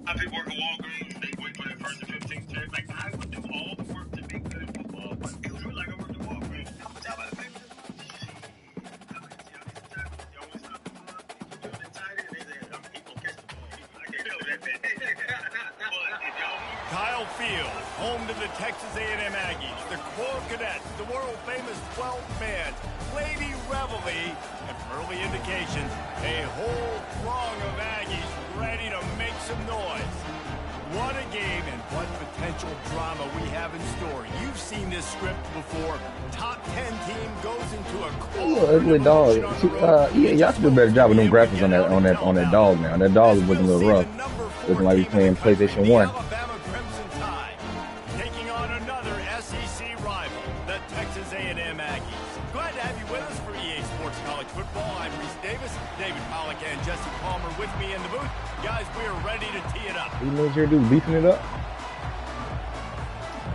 I pick work at Walgreens. They wait for that first and 15th check. Like, I would do all the work to be good at football, but it was really like I worked at Walgreens. How much time I pay for this month? Y'all want to stop the month? You do it tighter, and they say, he gonna catch the ball. I can't do that. Kyle Field, home to the Texas A&M Aggies, the Corps Cadets, the world-famous 12th man, Lady Reveille, and from early indications, a whole throng of Aggies ready to make some noise. What a game and what potential drama we have in store. You've seen this script before. Top 10 team goes into a ugly dog. Y'all should do a better job with them graphics on that dog now. That dog is looking a little rough. Looking like he's playing PlayStation 1. Taking on another SEC rival, the Texas A&M Aggies. Glad to have you with us for EA Sports College Football. I'm Reese Davis, David Pollack, and Jesse Palmer with me in the booth. Guys, we are ready to tee it up. You know what you're doing, beefing it up?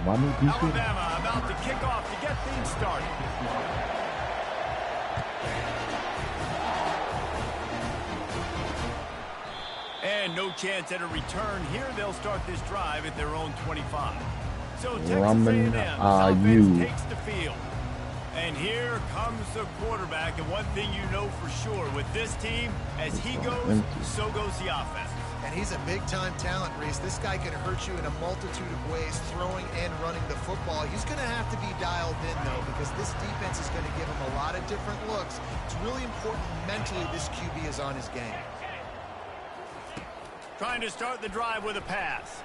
Alabama about to kick off to get things started. And no chance at a return here. They'll start this drive at their own 25. So Texas A&M offense takes the field. And here comes the quarterback. And one thing you know for sure with this team, as he goes, so goes the offense. And he's a big-time talent, Reese. This guy can hurt you in a multitude of ways, throwing and running the football. He's going to have to be dialed in, though, because this defense is going to give him a lot of different looks. It's really important mentally this QB is on his game. Trying to start the drive with a pass.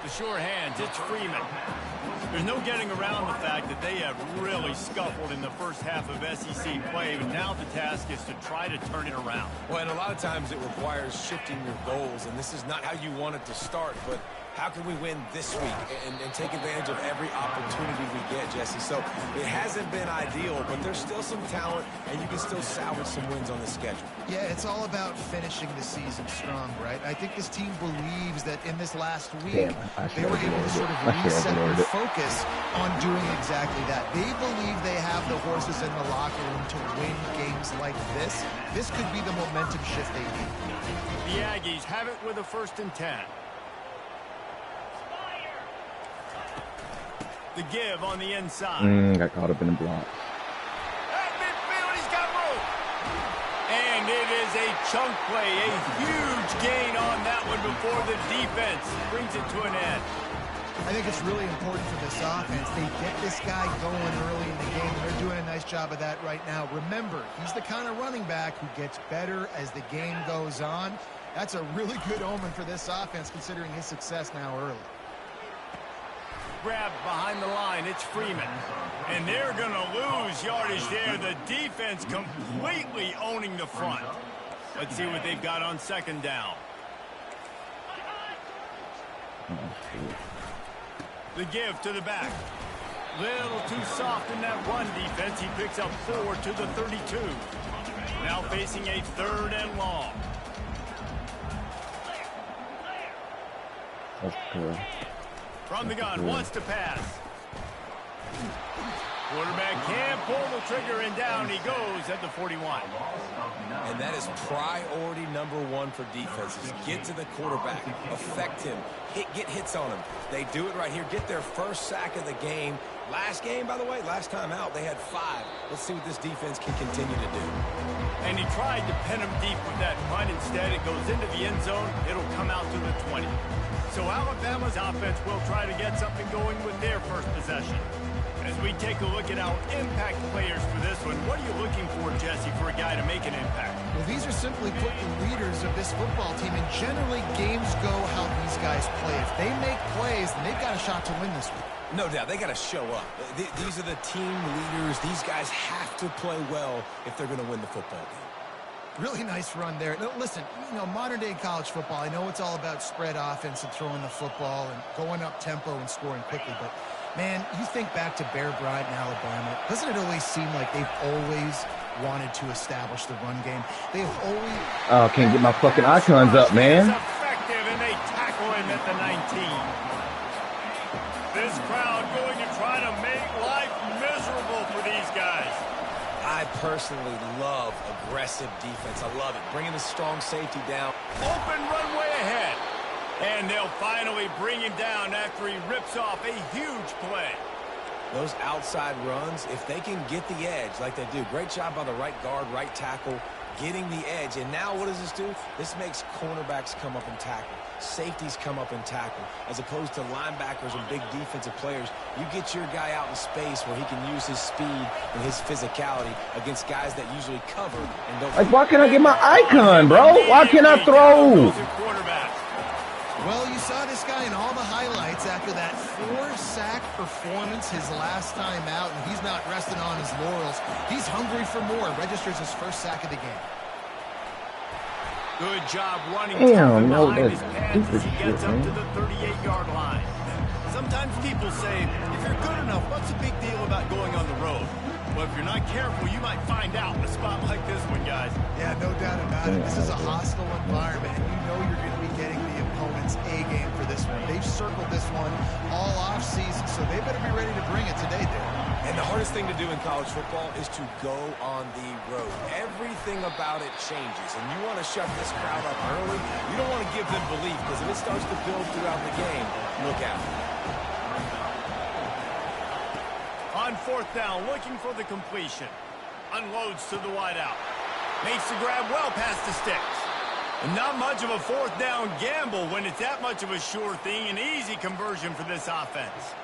The sure hands, it's Freeman. There's no getting around the fact that they have really scuffled in the first half of SEC play, but now the task is to try to turn it around. Well, and a lot of times it requires shifting your goals, and this is not how you want it to start, but how can we win this week and take advantage of every opportunity we get, Jesse? So it hasn't been ideal, but there's still some talent, and you can still salvage some wins on the schedule. Yeah, it's all about finishing the season strong, right? I think this team believes that in this last week, they were able to sort of reset their focus on doing exactly that. They believe they have the horses in the locker room to win games like this. This could be the momentum shift they need. The Aggies have it with a 1st and 10. The give on the inside. Got caught up in the block. At midfield, he's got room. And it is a chunk play, a huge gain on that one before the defense brings it to an end. I think it's really important for this offense. They get this guy going early in the game. They're doing a nice job of that right now. Remember, he's the kind of running back who gets better as the game goes on. That's a really good omen for this offense, considering his success now early. Grab behind the line, it's Freeman. And they're going to lose yardage there. The defense completely owning the front. Let's see what they've got on 2nd down. The give to the back. Little too soft in that run defense. He picks up 4 to the 32. Now facing a 3rd and long. That's cool. From the gun, wants to pass. Quarterback can't pull the trigger, and down he goes at the 41. And that is priority number 1 for defenses. Get to the quarterback, affect him, get hits on him. They do it right here, get their first sack of the game. Last game, by the way, last time out, they had 5. Let's see what this defense can continue to do. And he tried to pin him deep with that punt. Instead, it goes into the end zone. It'll come out to the 20. So Alabama's offense will try to get something going with their first possession. As we take a look at our impact players for this one, what are you looking for, Jesse, for a guy to make an impact? Well, these are simply put the leaders of this football team, and generally games go how these guys play. If they make plays, then they've got a shot to win this week. No doubt, they got to show up. These are the team leaders. These guys have to play well if they're going to win the football game. Really nice run there. Now, listen, you know, modern-day college football, I know it's all about spread offense and throwing the football and going up tempo and scoring quickly, but, man, you think back to Bear Bryant in Alabama, doesn't it always seem like they've always wanted to establish the run game? They've always... Oh, can't get my fucking icons up, man. It's effective, and they tackle him at the 19. This crowd going to try to make life miserable for these guys. I personally love aggressive defense. I love it. Bringing the strong safety down. Open runway ahead. And they'll finally bring him down after he rips off a huge play. Those outside runs, if they can get the edge like they do, great job by the right guard, right tackle, getting the edge. And now what does this do? This makes cornerbacks come up and tackle. Safeties come up and tackle. As opposed to linebackers and big defensive players, you get your guy out in space where he can use his speed and his physicality against guys that usually cover and don't. Like, why can't I get my icon, bro? Why can't I throw? Well, you saw this guy in all the highlights after that 4-sack performance his last time out, and he's not resting on his laurels. He's hungry for more. Registers his first sack of the game. Good job running. Damn, no, behind that's his pads as he stupid gets shit, up man. to the 38-yard line. Sometimes people say, if you're good enough, what's the big deal about going on the road? Well, if you're not careful, you might find out in a spot like this one, guys. Yeah, no doubt about it. This is a hostile environment, and you know you're going to be getting the opponent's A-game for this one. They've circled this one all off-season, so they better be ready to bring it today, Darren. And the hardest thing to do in college football is to go on the road. Everything about it changes, and you want to shut this crowd up early. You don't want to give them belief, because if it starts to build throughout the game, look out. On fourth down, looking for the completion. Unloads to the wideout. Makes the grab well past the sticks. And not much of a fourth down gamble when it's that much of a sure thing, an easy conversion for this offense.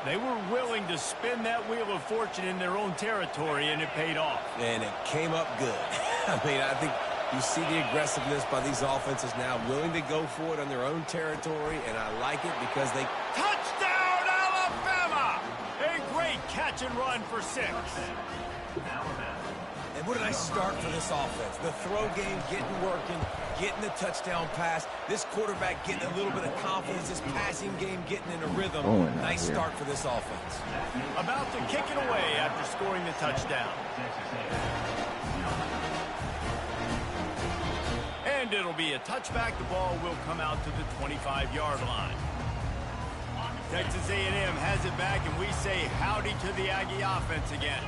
They were willing to spin that wheel of fortune in their own territory, and it paid off. And it came up good. I mean, I think you see the aggressiveness by these offenses now, willing to go for it on their own territory, and I like it because they... Touchdown, Alabama! A great catch and run for 6. And what did I start for this offense? The throw game getting working, getting the touchdown pass. This quarterback getting a little bit of confidence. This passing game getting in a rhythm. Nice start for this offense. About to kick it away after scoring the touchdown. And it'll be a touchback. The ball will come out to the 25-yard line. Texas A&M has it back, and we say howdy to the Aggie offense again.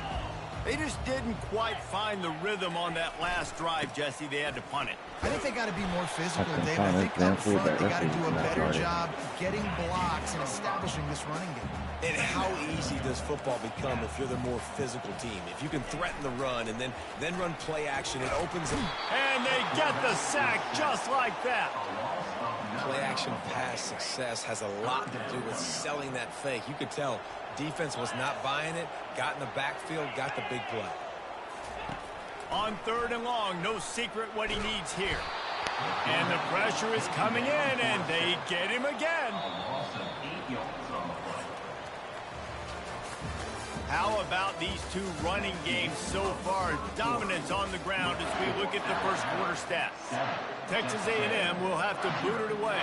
They just didn't quite find the rhythm on that last drive, Jesse. They had to punt it. I think they got to be more physical, Dave. I think up front they got to do a better job getting blocks and establishing this running game. And how easy does football become if you're the more physical team? If you can threaten the run and then run play action, it opens them. And they get the sack just like that. Play action pass success has a lot to do with selling that fake. You could tell defense was not buying it, got in the backfield, got the big play. On 3rd and long, no secret what he needs here. And the pressure is coming in, and they get him again. How about these two running games so far? Dominance on the ground as we look at the first quarter stats. Texas A&M will have to boot it away.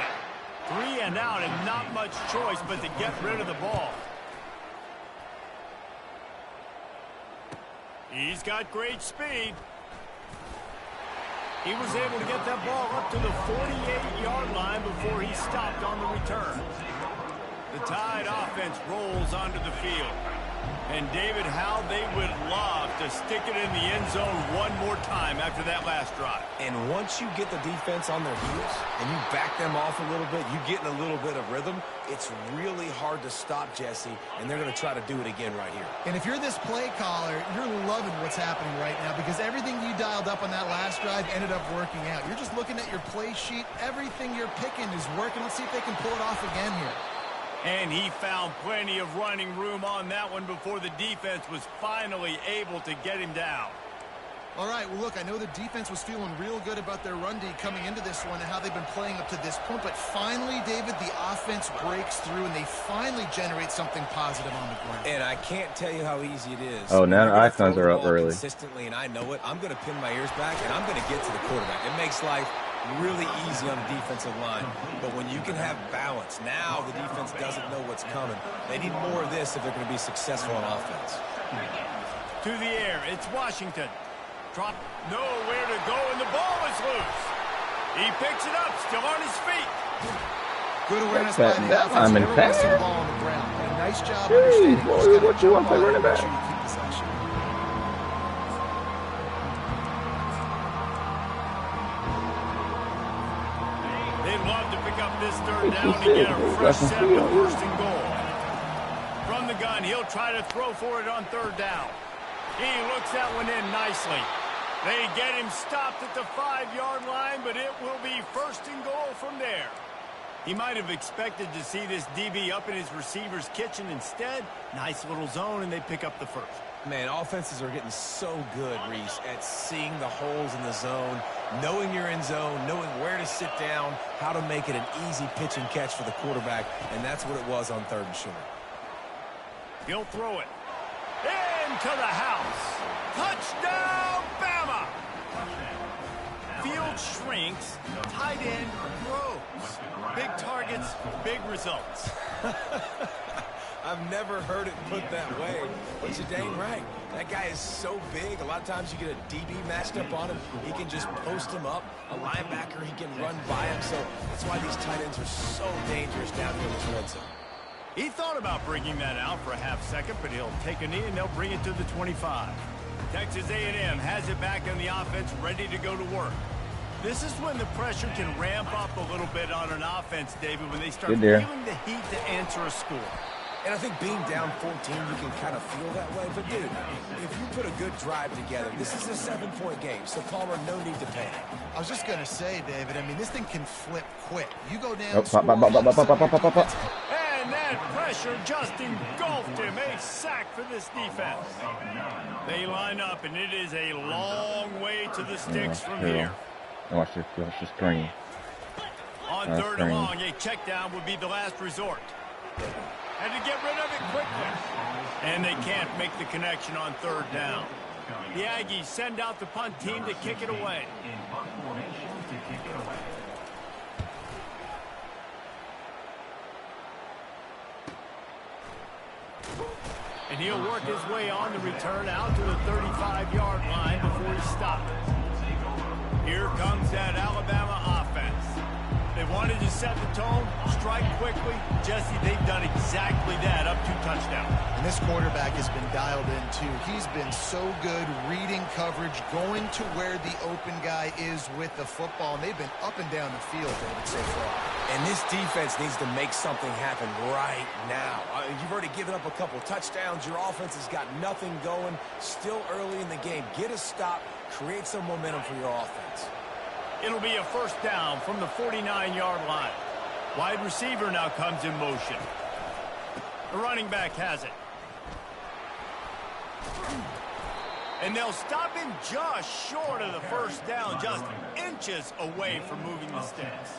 3 and out, and not much choice but to get rid of the ball. He's got great speed. He was able to get that ball up to the 48-yard line before he stopped on the return. The Tide offense rolls onto the field. And, David, how they would love to stick it in the end zone one more time after that last drive. And once you get the defense on their heels and you back them off a little bit, you get in a little bit of rhythm, it's really hard to stop, Jesse, and they're going to try to do it again right here. And if you're this play caller, you're loving what's happening right now because everything you dialed up on that last drive ended up working out. You're just looking at your play sheet. Everything you're picking is working. Let's see if they can pull it off again here. And he found plenty of running room on that one before the defense was finally able to get him down. All right, well, look, I know the defense was feeling real good about their run D coming into this one and how they've been playing up to this point. But finally, David, the offense breaks through and they finally generate something positive on the ground. And I can't tell you how easy it is. Oh, now the icons are up early. Consistently, and I know it. I'm going to pin my ears back, and I'm going to get to the quarterback. It makes life really easy on the defensive line. But when you can have balance, now the defense doesn't know what's coming. They need more of this if they're going to be successful on offense. To the air, it's Washington. Drop, nowhere to go, and the ball is loose. He picks it up, still on his feet. Good awareness by the offense. Never wasted the ball on the ground. And a nice job understanding. What you want to running back? third down to get a fresh set with first and goal. From the gun, he'll try to throw for it on third down. He looks that one in nicely. They get him stopped at the 5-yard line, but it will be first and goal from there. He might have expected to see this DB up in his receiver's kitchen. Instead, nice little zone, and they pick up the first. Man, offenses are getting so good, Reese, at seeing the holes in the zone, knowing you're in zone, knowing where to sit down, how to make it an easy pitch and catch for the quarterback, and that's what it was on third and short. He'll throw it. Into the house. Touchdown, Bama! Field shrinks, tight end grows. Big targets, big results. I've never heard it put that way, but you're dang right. That guy is so big. A lot of times you get a DB matched up on him. He can just post him up. A linebacker, he can run by him. So that's why these tight ends are so dangerous down here in this red zone. He thought about bringing that out for a half second, but he'll take a knee and they'll bring it to the 25. Texas A&M has it back on the offense, ready to go to work. This is when the pressure can ramp up a little bit on an offense, David, when they start feeling the heat to answer a score. And I think being down 14, you can kind of feel that way. But, dude, if you put a good drive together, this is a 7-point game. So, Palmer, no need to panic. I was just going to say, David, I mean, this thing can flip quick. You go down. And that pressure just engulfed him. A sack for this defense. They line up, and it is a long way to the sticks from here. Watch this screen. On third and long, a check down would be the last resort. Had to get rid of it quickly. And they can't make the connection on third down. The Aggies send out the punt team to kick it away. And he'll work his way on the return out to the 35-yard line before he stopped. Here comes that Alabama offense. They wanted to set the tone, strike quickly. Jesse, they've done exactly that, up 2 touchdowns. And this quarterback has been dialed in, too. He's been so good reading coverage, going to where the open guy is with the football. And they've been up and down the field, David, so far. And this defense needs to make something happen right now. You've already given up a couple touchdowns. Your offense has got nothing going. Still early in the game. Get a stop. Create some momentum for your offense. It'll be a first down from the 49-yard line. Wide receiver now comes in motion. The running back has it. And they'll stop him just short of the first down, just inches away from moving the sticks.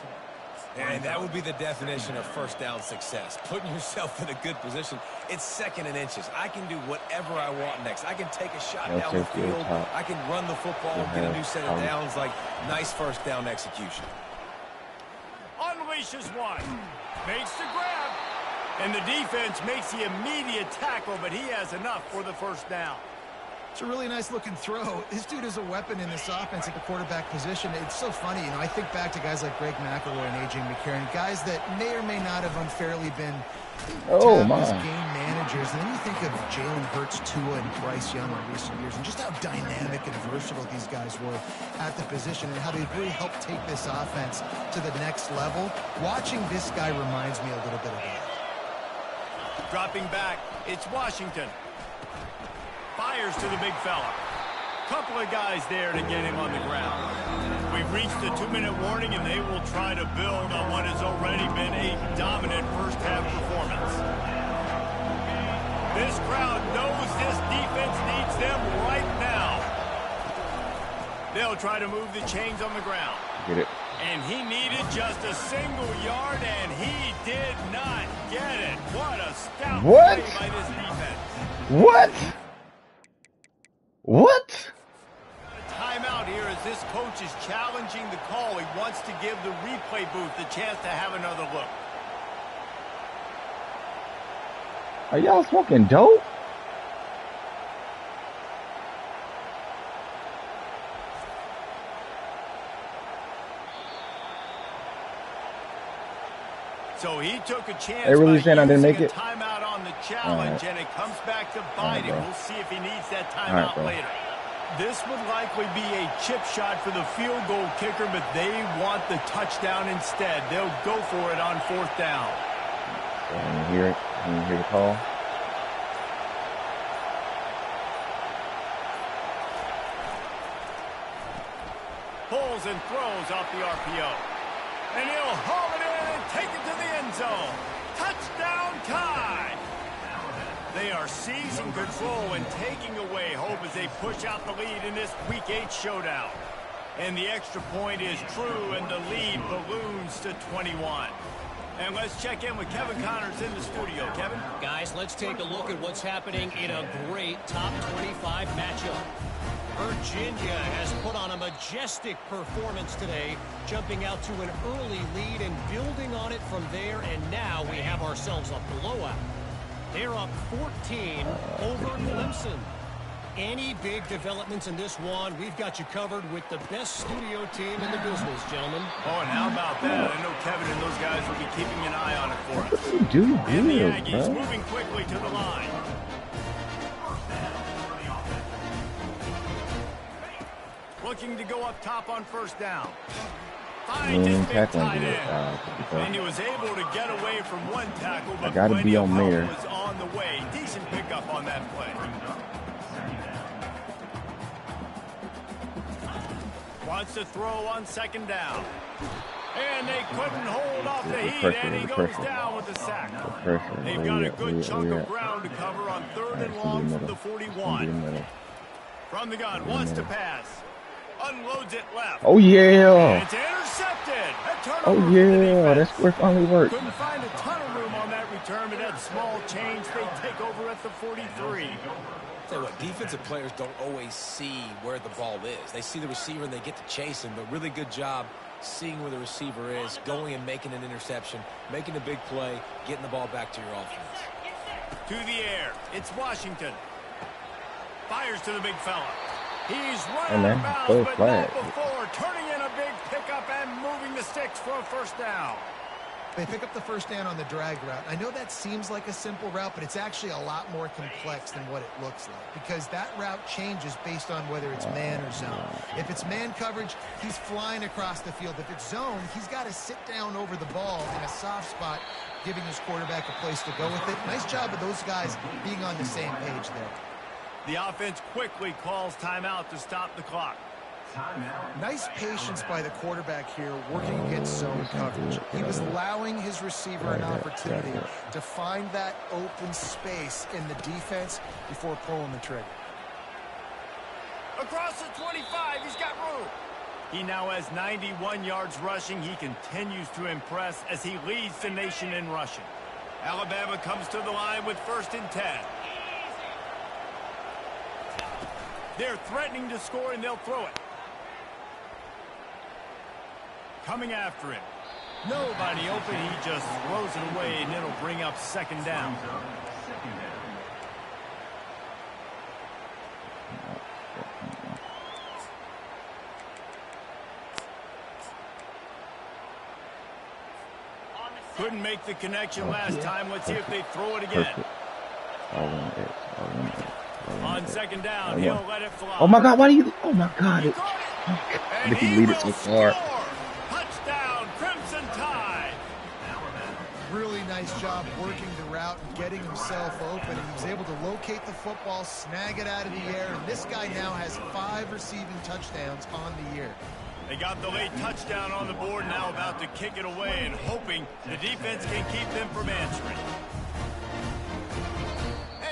And that would be the definition of first down success. Putting yourself in a good position. It's second and inches. I can do whatever I want next. I can take a shot down the field. I can run the football, get a new set of downs. Like, nice first down execution. Unleashes one. Makes the grab. And the defense makes the immediate tackle, but he has enough for the first down. It's a really nice-looking throw. This dude is a weapon in this offense at the quarterback position. It's so funny, you know, I think back to guys like Greg McElroy and A.J. McCarron, guys that may or may not have unfairly been as game managers. And then you think of Jalen Hurts, Tua, and Bryce Young in recent years, and just how dynamic and versatile these guys were at the position and how they really helped take this offense to the next level. Watching this guy reminds me a little bit of that. Dropping back, it's Washington. Fires to the big fella. Couple of guys there to get him on the ground. We've reached the 2-minute warning, and they will try to build on what has already been a dominant first-half performance. This crowd knows this defense needs them right now. They'll try to move the chains on the ground. Get it. And he needed just a single yard, and he did not get it. What a stout play by this defense. What? Timeout here as this coach is challenging the call. He wants to give the replay booth the chance to have another look. Are y'all smoking dope? So he took a chance. They really saying I didn't make it? Timeout on the challenge, and it comes back to bite him. We'll see if he needs that timeout later. this would likely be a chip shot for the field goal kicker, but they want the touchdown instead. They'll go for it on 4th down. Can you hear it? Can you hear the call? Pulls and throws off the RPO. And he'll haul it in and take it to the end zone. Touchdown tie! They are seizing control and taking away hope as they push out the lead in this Week 8 showdown. And the extra point is true, and the lead balloons to 21. And let's check in with Kevin Connors in the studio. Kevin? Guys, let's take a look at what's happening in a great top 25 matchup. Virginia has put on a majestic performance today, jumping out to an early lead and building on it from there, and now we have ourselves a blowout. They're up 14 over Clemson. Any big developments in this one, we've got you covered with the best studio team in the business, gentlemen. Oh, and how about that? I know Kevin and those guys will be keeping an eye on it for us. And the Aggies moving quickly to the line. Looking to go up top on 1st down. Finds his big tight end. And he was able to get away from one tackle, but plenty of help was on the way. Decent pickup on that play. Wants to throw on 2nd down. And they couldn't hold off the heat, and he goes down with the sack. They've got a good chunk of ground to cover on 3rd and long from the 41. From the gun, wants to pass. Unloads it left. Oh, yeah. And it's intercepted. Oh, yeah. That's where it finally worked. Couldn't find a ton of room on that return, but that small change, they take over at the 43. Tell you what, defensive players don't always see where the ball is. They see the receiver and they get to chase him, but really good job seeing where the receiver is, going and making an interception, making a big play, getting the ball back to your offense. To the air. It's Washington. Fires to the big fella. He's running out of bounds, but not before. Turning in a big pickup and moving the sticks for a 1st down. They pick up the 1st down on the drag route. I know that seems like a simple route, but it's actually a lot more complex than what it looks like, because that route changes based on whether it's man or zone. If it's man coverage, he's flying across the field. If it's zone, he's got to sit down over the ball in a soft spot, giving his quarterback a place to go with it. Nice job of those guys being on the same page there. The offense quickly calls timeout to stop the clock. Nice patience by the quarterback here, working against zone coverage. He was allowing his receiver an opportunity to find that open space in the defense before pulling the trigger. Across the 25, he's got room. He now has 91 yards rushing. He continues to impress as he leads the nation in rushing. Alabama comes to the line with 1st and 10. They're threatening to score, and they'll throw it. Coming after him. Nobody open. He just throws it away, and it'll bring up 2nd down. Couldn't make the connection last time. Let's see if they throw it again. On 2nd down, he'll let it fly. Oh, my God. Why do you... Oh, my God. And he lead it so far. Touchdown, Crimson Tide. Really nice job working the route and getting himself open. And he was able to locate the football, snag it out of the air. And this guy now has 5 receiving touchdowns on the year. They got the late touchdown on the board, now about to kick it away and hoping the defense can keep them from answering.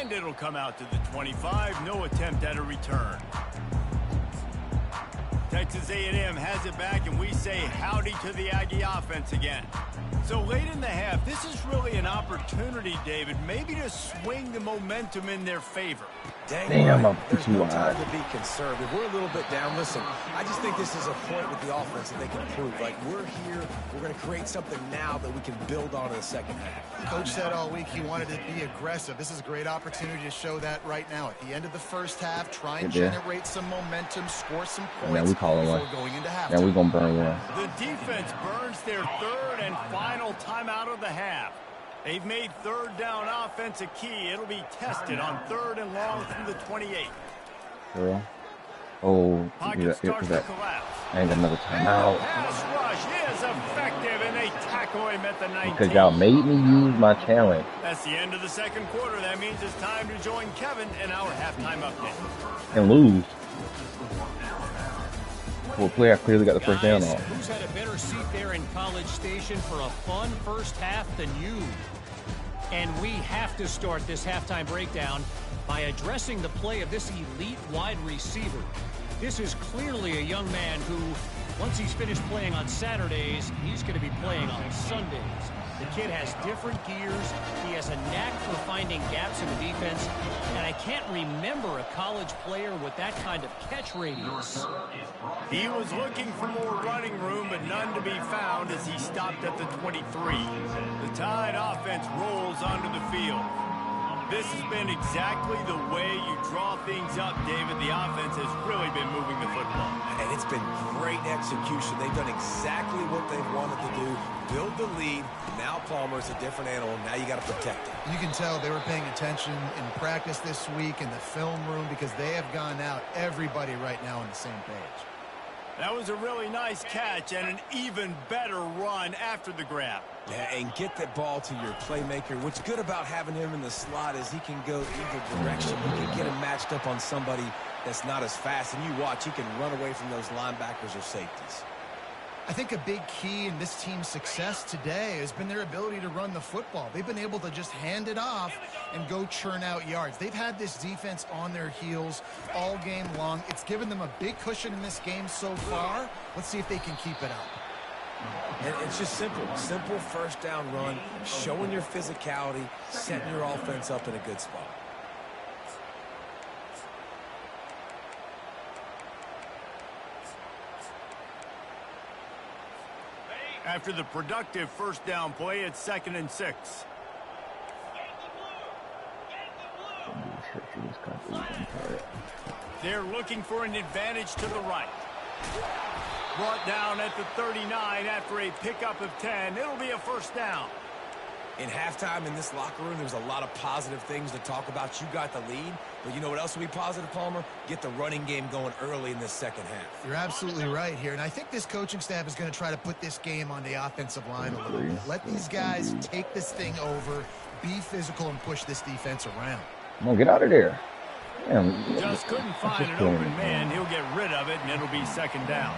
And it'll come out to the 25. No attempt at a return. Texas A&M has it back, and we say howdy to the Aggie offense again. So late in the half, this is really an opportunity, David, maybe to swing the momentum in their favor. Damn, I'm There's too no high. time to be conservative. We're a little bit down. Listen, I just think this is a point with the offense that they can improve. Like, we're here, we're going to create something now that we can build on in the 2nd half. Coach said all week he wanted to be aggressive. This is a great opportunity to show that right now. At the end of the 1st half, try and generate some momentum, score some points Yeah, we call it before one. going into halftime. Yeah, we're going to burn one. The defense burns their 3rd and final timeout of the half. They've made 3rd down offense a key. It'll be tested on 3rd and long from the 28. Yeah. Oh, Pocket starts to that. collapse. I ain't got another timeout. Pass rush is effective, and they tackle him at the 19. Because y'all made me use my talent. That's the end of the second quarter. That means it's time to join Kevin in our halftime update. And lose. For a player I clearly got the first down on. Who's had a better seat there in College Station for a fun first half than you? And we have to start this halftime breakdown by addressing the play of this elite wide receiver. This is clearly a young man who, once he's finished playing on Saturdays, he's going to be playing on Sundays. The kid has different gears. He has a knack for finding gaps in the defense. And I can't remember a college player with that kind of catch radius. He was looking for more running room, but none to be found as he stopped at the 23. The Tide offense rolls onto the field. This has been exactly the way you draw things up, David. The offense has really been moving the football. And it's been great execution. They've done exactly what they've wanted to do. Build the lead. Now Palmer's a different animal. Now you got to protect it. You can tell they were paying attention in practice this week in the film room because they have gone out, everybody right now on the same page. That was a really nice catch and an even better run after the grab. Yeah, and get that ball to your playmaker. What's good about having him in the slot is he can go either direction. You can get him matched up on somebody that's not as fast, and you watch, he can run away from those linebackers or safeties. I think a big key in this team's success today has been their ability to run the football. They've been able to just hand it off and go churn out yards. They've had this defense on their heels all game long. It's given them a big cushion in this game so far. Let's see if they can keep it up. And it's just simple first down run, showing your physicality, setting your offense up in a good spot. After the productive first down play, it's 2nd and 6. They're looking for an advantage to the right. Brought down at the 39 after a pickup of 10. It'll be a first down. In halftime in this locker room, there's a lot of positive things to talk about. You got the lead, but you know what else will be positive, Palmer? Get the running game going early in this second half. You're absolutely right here, and I think this coaching staff is going to try to put this game on the offensive line a little bit. Let these guys take this thing over, be physical, and push this defense around. Come on, get out of there. Damn. Just couldn't find an open man. He'll get rid of it, and it'll be 2nd down.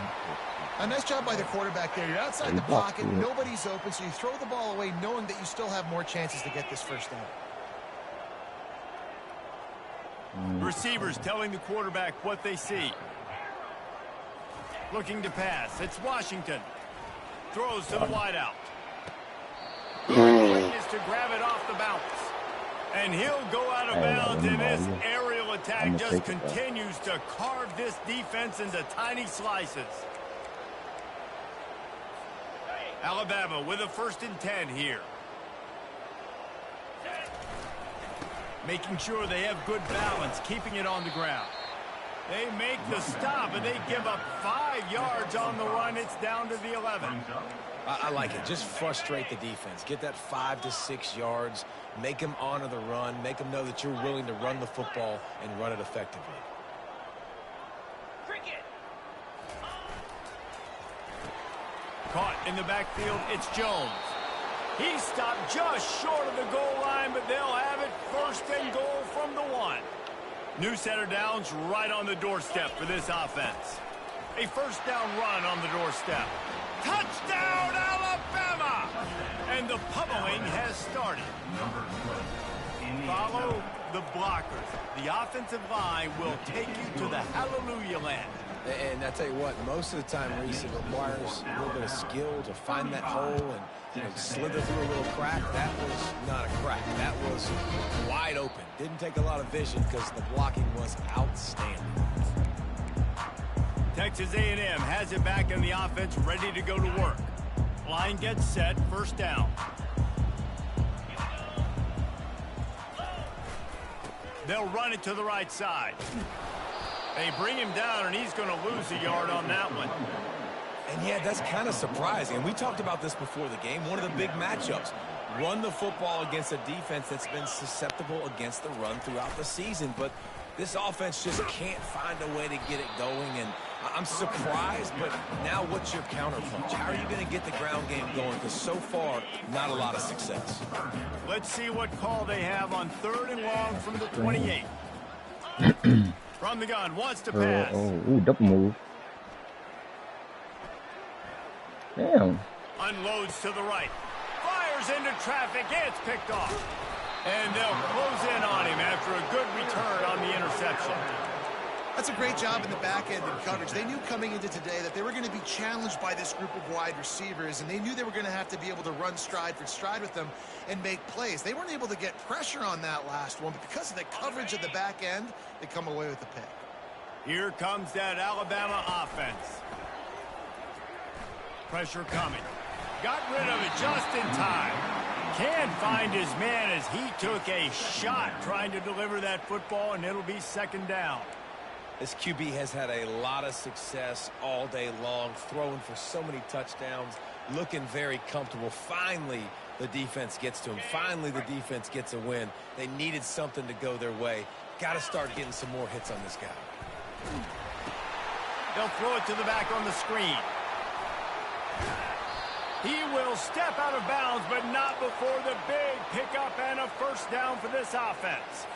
A nice job by the quarterback there. You're outside the pocket. Nobody's open, so you throw the ball away knowing that you still have more chances to get this first down. Receivers telling the quarterback what they see. Looking to pass. It's Washington. Throws to the wideout. Quickness to grab it off the bounce. And he'll go out of bounds, and this aerial attack just continues to carve this defense into tiny slices. Alabama with a 1st and 10 here. Making sure they have good balance, keeping it on the ground. They make the stop, and they give up 5 yards on the run. It's down to the 11. I like it. Just frustrate the defense. Get that 5 to 6 yards. Make them honor the run. Make them know that you're willing to run the football and run it effectively. Caught in the backfield, it's Jones. He stopped just short of the goal line, but they'll have it 1st and goal from the 1. New set of downs right on the doorstep for this offense. A first down run on the doorstep. Touchdown, Alabama! And the pummeling has started. Follow the blockers. The offensive line will take you to the hallelujah land. And I tell you what, most of the time, Reese, it requires a little bit of skill to find that hole and slither through a little crack. That was not a crack. That was wide open. Didn't take a lot of vision because the blocking was outstanding. Texas A&M has it back in the offense, ready to go to work. Line gets set, first down. They'll run it to the right side. They bring him down, and he's going to lose a yard on that one. And, yeah, that's kind of surprising. And we talked about this before the game. One of the big matchups. Run the football against a defense that's been susceptible against the run throughout the season. But This offense just can't find a way to get it going, and I'm surprised, but now what's your counterpunch? How are you going to get the ground game going? Because so far, not a lot of success. Let's see what call they have on 3rd and long from the 28. From the gun, wants to pass. Double move. Damn. Unloads to the right. Fires into traffic. It's picked off. And they'll close in on him after a good return on the interception. That's a great job in the back end in coverage. They knew coming into today that they were going to be challenged by this group of wide receivers, and they knew they were going to have to be able to run stride for stride with them and make plays. They weren't able to get pressure on that last one, but because of the coverage at the back end, they come away with the pick. Here comes that Alabama offense. Pressure coming. Got rid of it just in time. Can find his man as he took a shot trying to deliver that football, and it'll be 2nd down. This QB has had a lot of success all day long, throwing for so many touchdowns, looking very comfortable. Finally, the defense gets to him. Finally, the defense gets a win. They needed something to go their way. Got to start getting some more hits on this guy. They'll throw it to the back on the screen. He will step out of bounds, but not before the big pickup and a 1st down for this offense.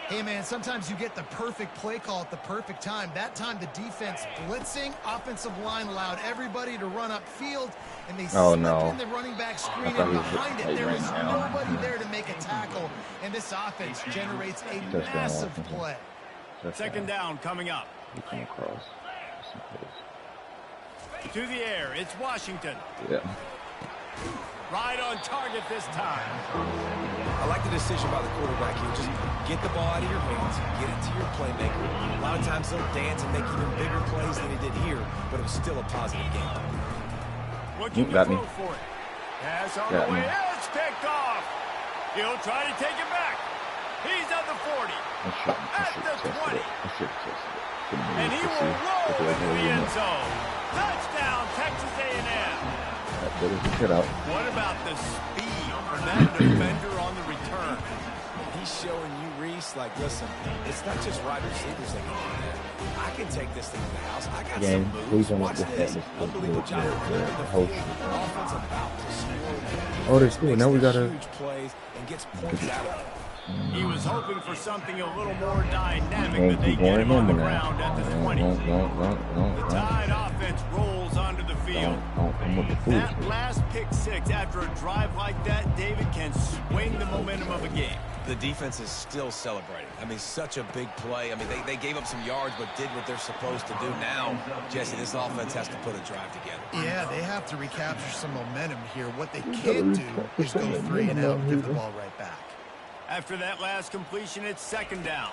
Hey, man, sometimes you get the perfect play call at the perfect time. That time, the defense blitzing, offensive line allowed everybody to run upfield, and they slipped in the running back screen, and behind it, there is nobody there to make a tackle, and this offense generates a massive play. 2nd down coming up. To the air, it's Washington. Yeah. Right on target this time. I like the decision by the quarterback here. Just get the ball out of your hands, get it to your playmaker. A lot of times he'll dance and make even bigger plays than he did here, but it was still a positive game. Looking to throw for it. Pass on the way. It's picked off. He'll try to take it back. He's at the 40. At the 20. And he will roll into the end zone. Touchdown, Texas A&M. What about the speed from that defender on the return? He's showing you, Reese, like, listen, it's not just wide receivers that can do that. I can take this thing to the house. I got some moves. Watch this. Unbelievable job of clearing the field. Offense about to score. They're still. Now we got to. Huge plays and gets points out of it. He was hoping for something a little more dynamic, but they get him on the ground at the 20. The Tide offense rolls onto the field. That last pick 6 after a drive like that, David, can swing the momentum of a game. The defense is still celebrating. I mean, such a big play. I mean, they gave up some yards but did what they're supposed to do. Now, Jesse, this offense has to put a drive together. Yeah, they have to recapture some momentum here. What they can't do is go 3 and out and give the ball right back. After that last completion, it's 2nd down.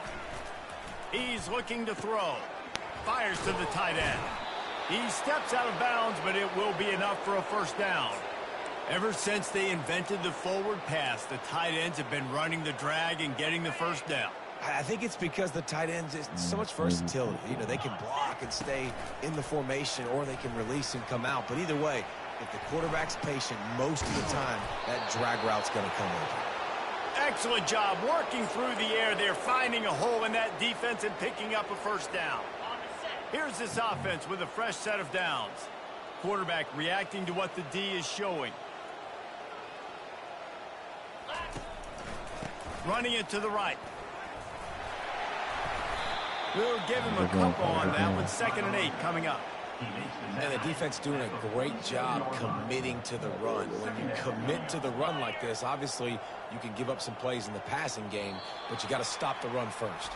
He's looking to throw. Fires to the tight end. He steps out of bounds, but it will be enough for a 1st down. Ever since they invented the forward pass, the tight ends have been running the drag and getting the 1st down. I think it's because the tight ends is so much versatility. You know, they can block and stay in the formation, or they can release and come out. But either way, if the quarterback's patient most of the time, that drag route's going to come open. Excellent job working through the air. They're finding a hole in that defense and picking up a 1st down. Here's this offense with a fresh set of downs. Quarterback reacting to what the D is showing. Running it to the right. We'll give him a couple on that with 2nd and 8 coming up. And the defense doing a great job committing to the run. When you commit to the run like this, obviously you can give up some plays in the passing game, but you got to stop the run first.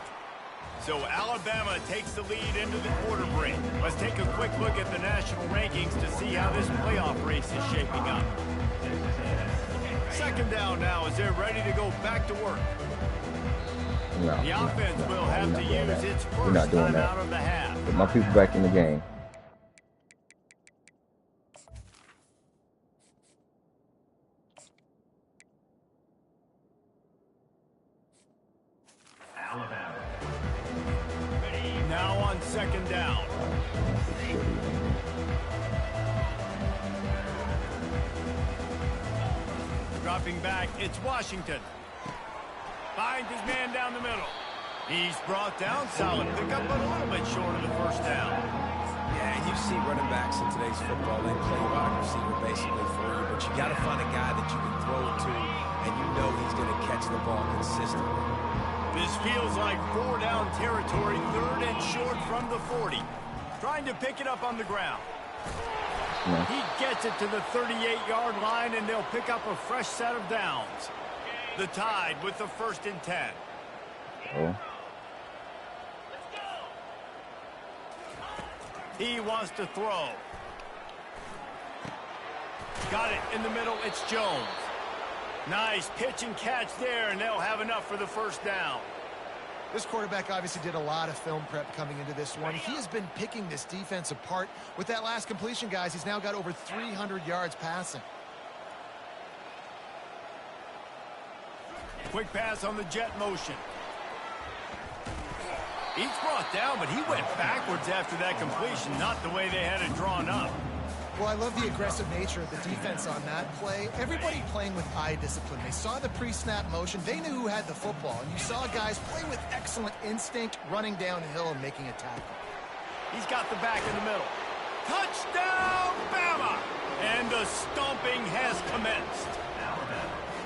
So Alabama takes the lead into the quarter break. Let's take a quick look at the national rankings to see how this playoff race is shaping up. 2nd down now as they're ready to go back to work. The offense will have to use its first time out of the half. Put my people back in the game. Now on 2nd down. Dropping back, it's Washington. Finds his man down the middle. He's brought down, solid pickup, but a little bit short of the first down. Yeah, and you see running backs in today's football, they play wide receiver basically for you, but you got to find a guy that you can throw it to, and you know he's going to catch the ball consistently. This feels like 4-down territory, 3rd and short from the 40. Trying to pick it up on the ground. He gets it to the 38-yard line, and they'll pick up a fresh set of downs. The Tide with the 1st and 10. Oh. He wants to throw. Got it in the middle. It's Jones. Nice pitch and catch there, and they'll have enough for the 1st down. This quarterback obviously did a lot of film prep coming into this one. He has been picking this defense apart. With that last completion, guys, he's now got over 300 yards passing. Quick pass on the jet motion. He's brought down, but he went backwards after that completion, not the way they had it drawn up. Well, I love the aggressive nature of the defense on that play. Everybody playing with eye discipline. They saw the pre-snap motion. They knew who had the football. And you saw guys play with excellent instinct, running downhill and making a tackle. He's got the back in the middle. Touchdown, Bama! And the stomping has commenced.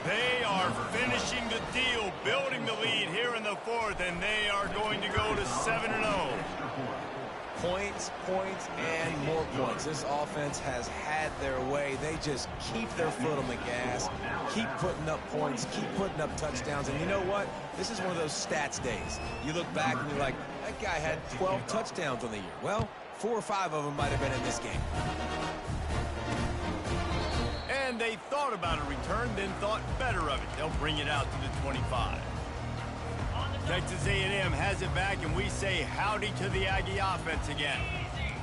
They are finishing the deal, building the lead here in the 4th, and they are going to go to 7-0. Points, points, and more points. This offense has had their way. They just keep their foot on the gas, keep putting up points, keep putting up touchdowns. And you know what? This is one of those stats days. You look back and you're like, that guy had 12 touchdowns on the year. Well, 4 or 5 of them might have been in this game. And they thought about a return, then thought better of it. They'll bring it out to the 25. Texas A&M has it back, and we say howdy to the Aggie offense again.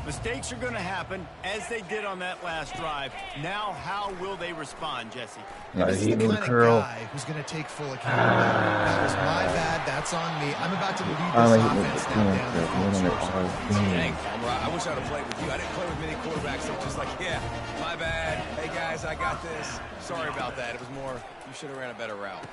Mistakes are going to happen, as they did on that last drive. Now, how will they respond, Jesse? This is the kind of guy who's going to take full accountability. That was my bad. That's on me. I'm about to lead this offense now down the field. Dang, I wish I'd have played with you. I didn't play with many quarterbacks that were just like, yeah, my bad. Hey, guys, I got this. Sorry about that. It was more, you should have ran a better route.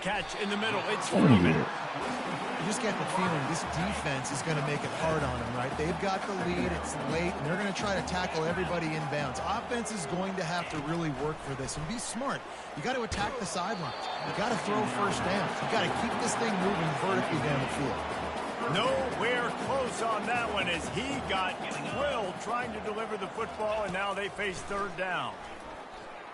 Catch in the middle. It's Freeman. You just get the feeling this defense is going to make it hard on them, right? They've got the lead. It's late, and they're going to try to tackle everybody inbounds. Offense is going to have to really work for this and be smart. You got to attack the sidelines. You got to throw first downs. You got to keep this thing moving vertically down the field. Nowhere close on that one as he got drilled trying to deliver the football, and now they face 3rd down.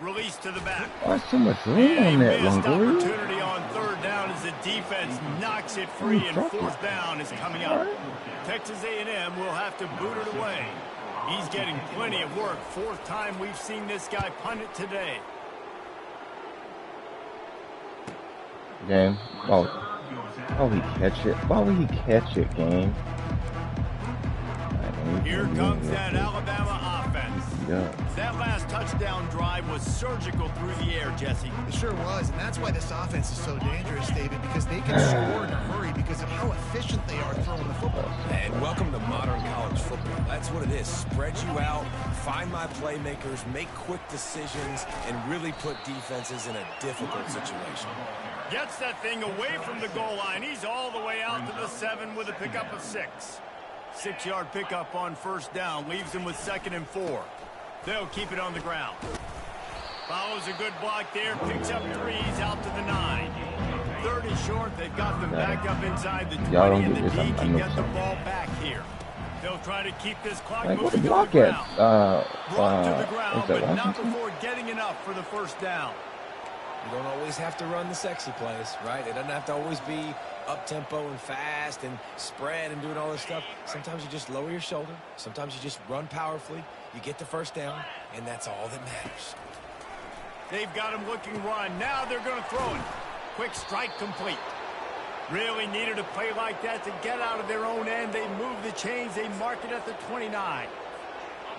Release to the back. Why so much room on that one, boy? Opportunity on 3rd down as the defense knocks it free, and 4th down is coming up. Texas A&M will have to boot it away. He's getting plenty of work. 4th time we've seen this guy punt it today. Game. Oh, he catch it. Why would he catch it, game? Here comes that Alabama offense. Yeah. That last touchdown drive was surgical through the air, Jesse. It sure was, and that's why this offense is so dangerous, David, because they can score in a hurry because of how efficient they are throwing the football. And welcome to modern college football. That's what it is. Spread you out, find my playmakers, make quick decisions, and really put defenses in a difficult situation. Gets that thing away from the goal line. He's all the way out to the 7 with a pickup of 6. 6-yard pickup on 1st down. Leaves him with 2nd and 4. They'll keep it on the ground. Follows a good block there. Picks up 3. He's out to the 9. 3rd and short. They've got them back up inside the 20. And the D can get the ball back here. They'll try to keep this clock moving on the ground. Brought to the ground, but not before getting enough for the 1st down. You don't always have to run the sexy plays, right? It doesn't have to always be up-tempo and fast and spread and doing all this stuff. Sometimes you just lower your shoulder. Sometimes you just run powerfully. You get the 1st down, and that's all that matters. They've got him looking run. Now they're going to throw it. Quick strike complete. Really needed a play like that to get out of their own end. They move the chains. They mark it at the 29.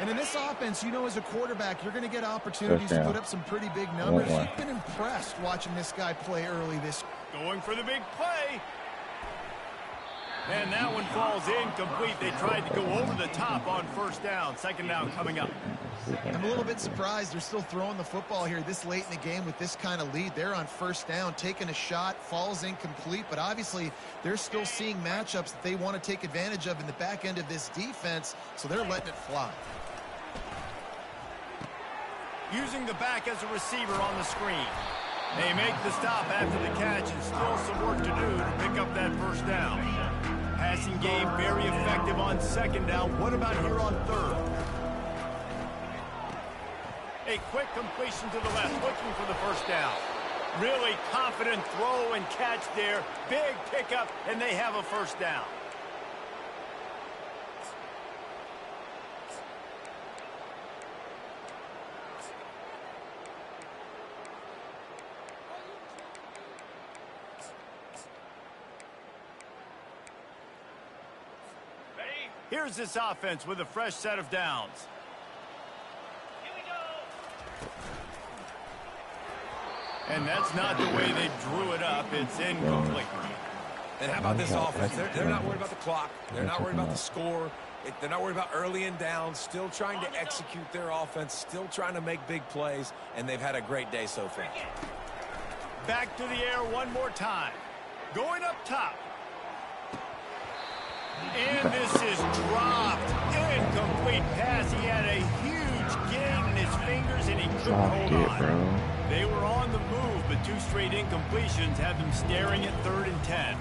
And in this offense, you know, as a quarterback, you're going to get opportunities to put up some pretty big numbers. You've been impressed watching this guy play early this. Going for the big play. And that one falls incomplete. They tried to go over the top on 1st down. 2nd down coming up. I'm a little bit surprised they're still throwing the football here this late in the game with this kind of lead. They're on first down, taking a shot, falls incomplete, but obviously they're still seeing matchups that they want to take advantage of in the back end of this defense, so they're letting it fly. Using the back as a receiver on the screen. They make the stop after the catch and still some work to do to pick up that first down. Passing game very effective on second down. What about here on third? A quick completion to the left, looking for the first down. Really confident throw and catch there. Big pickup, and they have a first down. Here's this offense with a fresh set of downs. And that's not the way they drew it up. It's incomplete. And how about this offense? They're not worried about the clock. They're not worried about the score. They're not worried about early and down. Still trying to execute their offense. Still trying to make big plays. And they've had a great day so far. Back to the air one more time. Going up top. And this is dropped. Incomplete pass. He had a huge gain in his fingers, and he couldn't hold on. They were on the move, but two straight incompletions have them staring at 3rd and 10.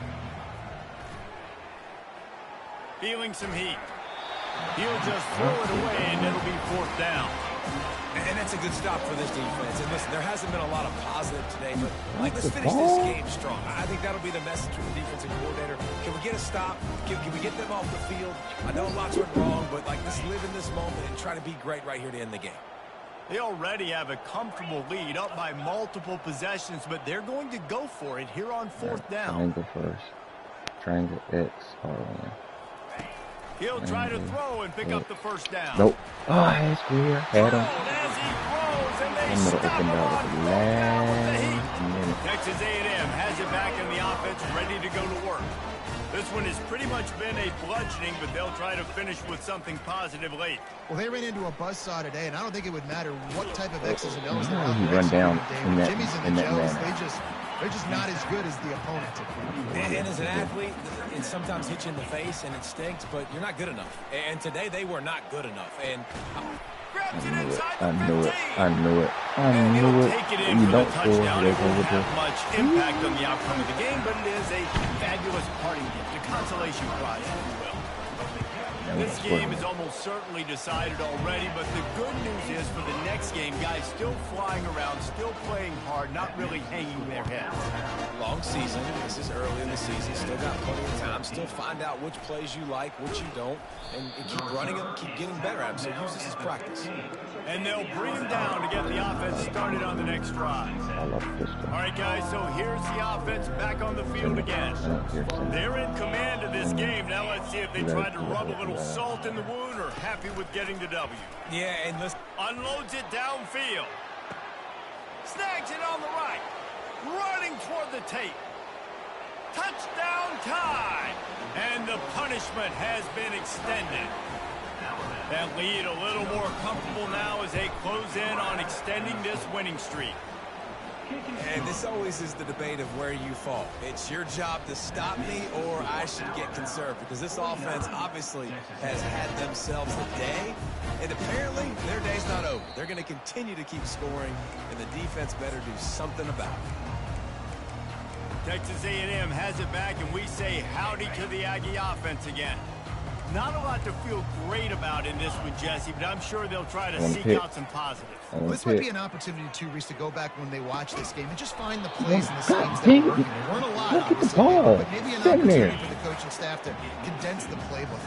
Feeling some heat. He'll just throw it away, and it'll be 4th down. And that's a good stop for this defense. And listen, there hasn't been a lot of positive today, but let's finish this game strong. I think that'll be the message from the defensive coordinator. Can we get a stop? Can we get them off the field? I know lots went wrong, but let's live in this moment and try to be great right here to end the game. They already have a comfortable lead, up by multiple possessions, but they're going to go for it here on 4th down. Triangle first. Triangle X. R1. He'll try to throw and pick up the first down. Nope. Oh, that's clear. Had him. As he throws, and they I'm going to stop open him that on with the the last minute. Texas A&M has it back in the offense, ready to go to work. This one has pretty much been a bludgeoning, but they'll try to finish with something positive late. Well, they ran into a buzzsaw today, and I don't think it would matter what type of X's and O's they're He run down in that, Jimmy's and the Joes, they're just not as good as the opponent. And as an athlete, it sometimes hits you in the face, and it stinks, but you're not good enough. And today, they were not good enough. And I knew it. Take it in You for don't the score. touchdown. It won't have much impact on the outcome of the game, but it is a fabulous parting gift, a consolation prize, if you will. This game is almost certainly decided already, but the good news is for the next game, guys still flying around, still playing hard, not really hanging their heads. long season. This is early in the season. Still got plenty of time. Still find out which plays you like, which you don't, and keep running them, keep getting better at them. So use this as practice. And they'll bring him down to get the offense started on the next drive. All right, guys, so here's the offense back on the field again. They're in command of this game. Now let's see if they try to rub a little salt in the wound or happy with getting the W. Yeah, and let's... Unloads it downfield. Snags it on the right. Running toward the tape. Touchdown time. And the punishment has been extended. That lead a little more comfortable now as they close in on extending this winning streak. And this always is the debate of where you fall. It's your job to stop me or I should get conserved, because this offense obviously has had themselves a day, and apparently their day's not over. They're going to continue to keep scoring, and the defense better do something about it. Texas A&M has it back, and we say howdy to the Aggie offense again. Not a lot to feel great about in this one, Jesse, but I'm sure they'll try to seek out some positives. Well, this might be an opportunity, too, Reese, to go back when they watch this game and just find the plays and the schemes that are working. There weren't a lot, obviously, but maybe an opportunity for the coaching staff to condense the playbook.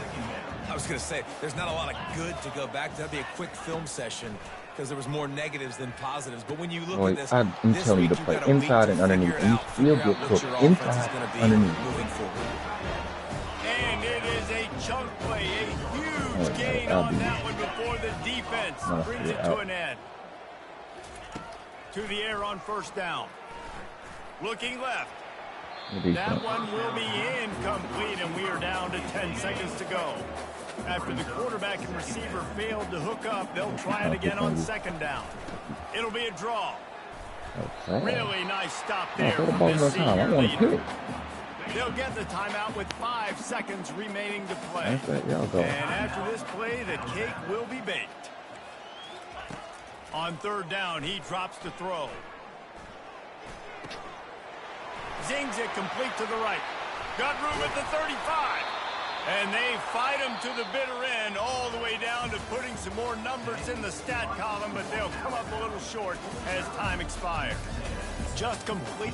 I was going to say, there's not a lot of good to go back to. That'd be a quick film session because there was more negatives than positives. But when you look at this, I'm telling you to play inside and underneath. And you still get cooked inside, underneath. Moving forward. And it is a chunk play, a huge gain on that one before the defense brings it to an end. To the air on first down. Looking left. That one will be incomplete, and we are down to 10 seconds to go. After the quarterback and receiver failed to hook up, they'll try it again on second down. It'll be a draw. Really nice stop there from this senior leader. They'll get the timeout with 5 seconds remaining to play. And after this play, the cake will be baked. On third down, he drops to throw. Zings it complete to the right. Got room at the 35. And they fight him to the bitter end, all the way down to putting some more numbers in the stat column, but they'll come up a little short as time expires. Just complete.